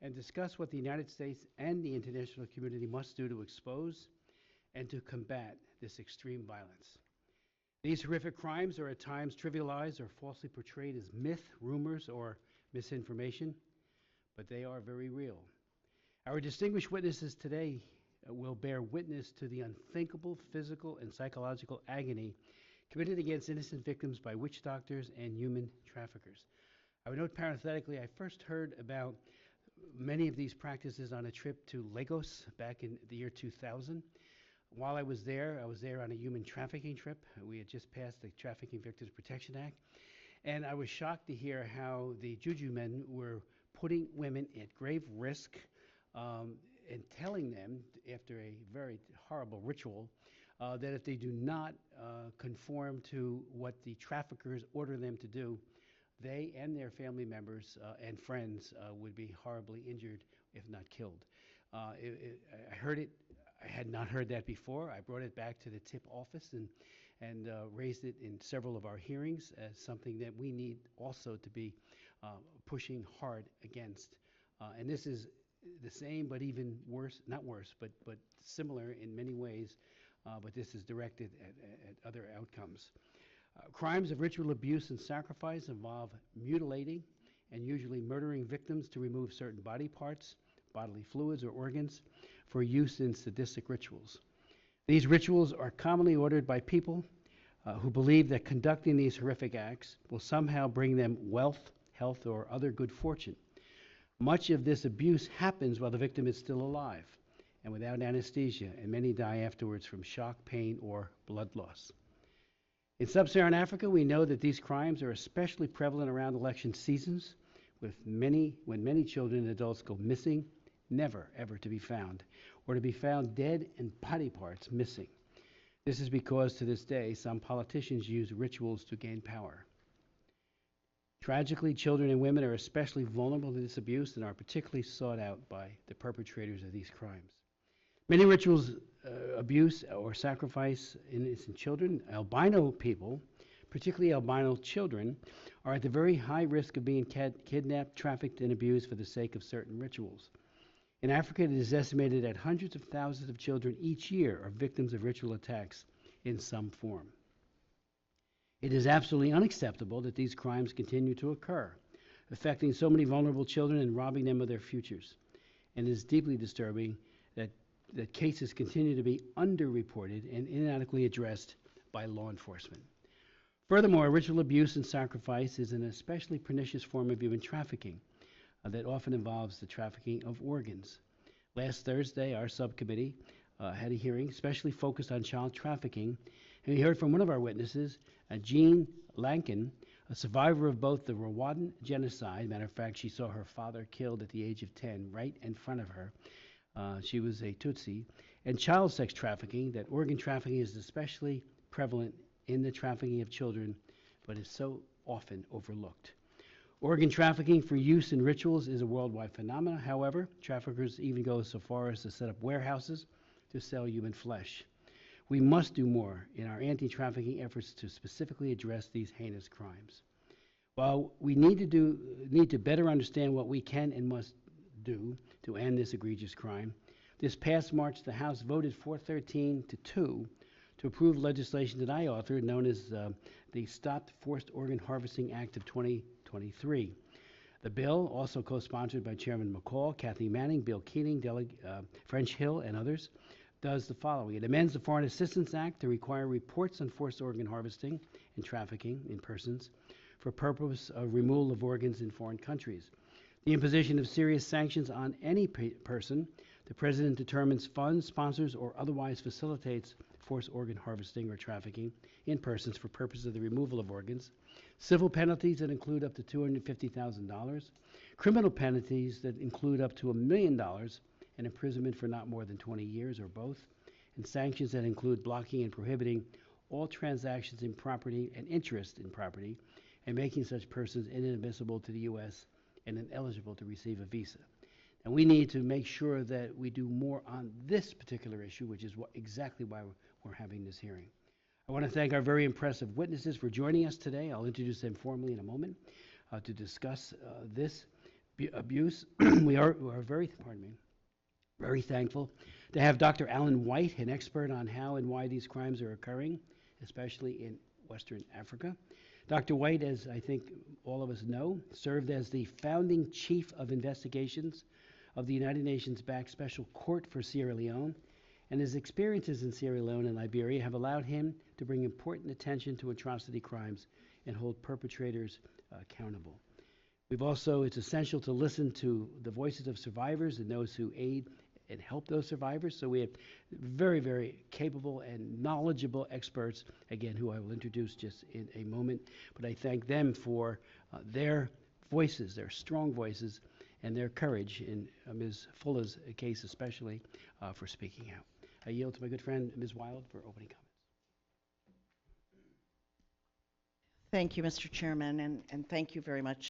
and discuss what the United States and the international community must do to expose and to combat this extreme violence. These horrific crimes are at times trivialized or falsely portrayed as myth, rumors, or misinformation, but they are very real. Our distinguished witnesses today will bear witness to the unthinkable physical and psychological agony committed against innocent victims by witch doctors and human traffickers. I would note parenthetically, I first heard about many of these practices on a trip to Lagos back in the year 2000. While I was there on a human trafficking trip. We had just passed the Trafficking Victims Protection Act, and I was shocked to hear how the juju men were putting women at grave risk and telling them, after a very horrible ritual, that if they do not conform to what the traffickers order them to do, they and their family members and friends would be horribly injured, if not killed. I heard it. I had not heard that before. I brought it back to the TIP office and raised it in several of our hearings as something that we need also to be pushing hard against. And this is the same, but even worse, not worse, but similar in many ways, but this is directed at other outcomes. Crimes of ritual abuse and sacrifice involve mutilating and usually murdering victims to remove certain body parts, bodily fluids, or organs for use in sadistic rituals. These rituals are commonly ordered by people who believe that conducting these horrific acts will somehow bring them wealth, health, or other good fortune. Much of this abuse happens while the victim is still alive and without anesthesia, and many die afterwards from shock, pain, or blood loss. In sub-Saharan Africa, we know that these crimes are especially prevalent around election seasons, when many children and adults go missing, never ever to be found, or to be found dead and body parts missing. This is because to this day, some politicians use rituals to gain power. Tragically, children and women are especially vulnerable to this abuse and are particularly sought out by the perpetrators of these crimes. Many rituals abuse or sacrifice innocent children. Albino people, particularly albino children, are at the very high risk of being kidnapped, trafficked, and abused for the sake of certain rituals. In Africa, it is estimated that hundreds of thousands of children each year are victims of ritual attacks in some form. It is absolutely unacceptable that these crimes continue to occur, affecting so many vulnerable children and robbing them of their futures. And it is deeply disturbing that cases continue to be underreported and inadequately addressed by law enforcement. Furthermore, ritual abuse and sacrifice is an especially pernicious form of human trafficking that often involves the trafficking of organs. Last Thursday, our subcommittee had a hearing especially focused on child trafficking, and we heard from one of our witnesses, Jean Lankin, a survivor of both the Rwandan genocide. Matter of fact, she saw her father killed at the age of 10 right in front of her. She was a Tutsi. And child sex trafficking, that organ trafficking is especially prevalent in the trafficking of children, but is so often overlooked. Organ trafficking for use in rituals is a worldwide phenomenon. However, traffickers even go so far as to set up warehouses to sell human flesh. We must do more in our anti-trafficking efforts to specifically address these heinous crimes. While we need to better understand what we can and must do to end this egregious crime, this past March, the House voted 413 to 2 to approve legislation that I authored, known as the Stop Forced Organ Harvesting Act of 2023. The bill, also co-sponsored by Chairman McCall, Kathy Manning, Bill Keating, French Hill, and others, does the following. It amends the Foreign Assistance Act to require reports on forced organ harvesting and trafficking in persons for purpose of removal of organs in foreign countries. The imposition of serious sanctions on any person the President determines funds, sponsors, or otherwise facilitates forced organ harvesting or trafficking in persons for purpose of the removal of organs, civil penalties that include up to $250,000, criminal penalties that include up to $1 million, and imprisonment for not more than 20 years or both, and sanctions that include blocking and prohibiting all transactions in property and interest in property, and making such persons inadmissible to the U.S. and ineligible to receive a visa. And we need to make sure that we do more on this particular issue, which is exactly why we're having this hearing. I want to thank our very impressive witnesses for joining us today. I'll introduce them formally in a moment to discuss this. abuse. We are very, pardon me, very thankful to have Dr. Alan White, an expert on how and why these crimes are occurring, especially in Western Africa. Dr. White, as I think all of us know, served as the founding chief of investigations of the United Nations-backed Special Court for Sierra Leone, and his experiences in Sierra Leone and Liberia have allowed him to bring important attention to atrocity crimes and hold perpetrators accountable. It's essential to listen to the voices of survivors and those who aid and help those survivors. So we have very, very capable and knowledgeable experts, again, who I will introduce just in a moment. But I thank them for their voices, their strong voices, and their courage in Ms. Fuller's case especially, for speaking out. I yield to my good friend, Ms. Wild, for opening comments. Thank you, Mr. Chairman, and thank you very much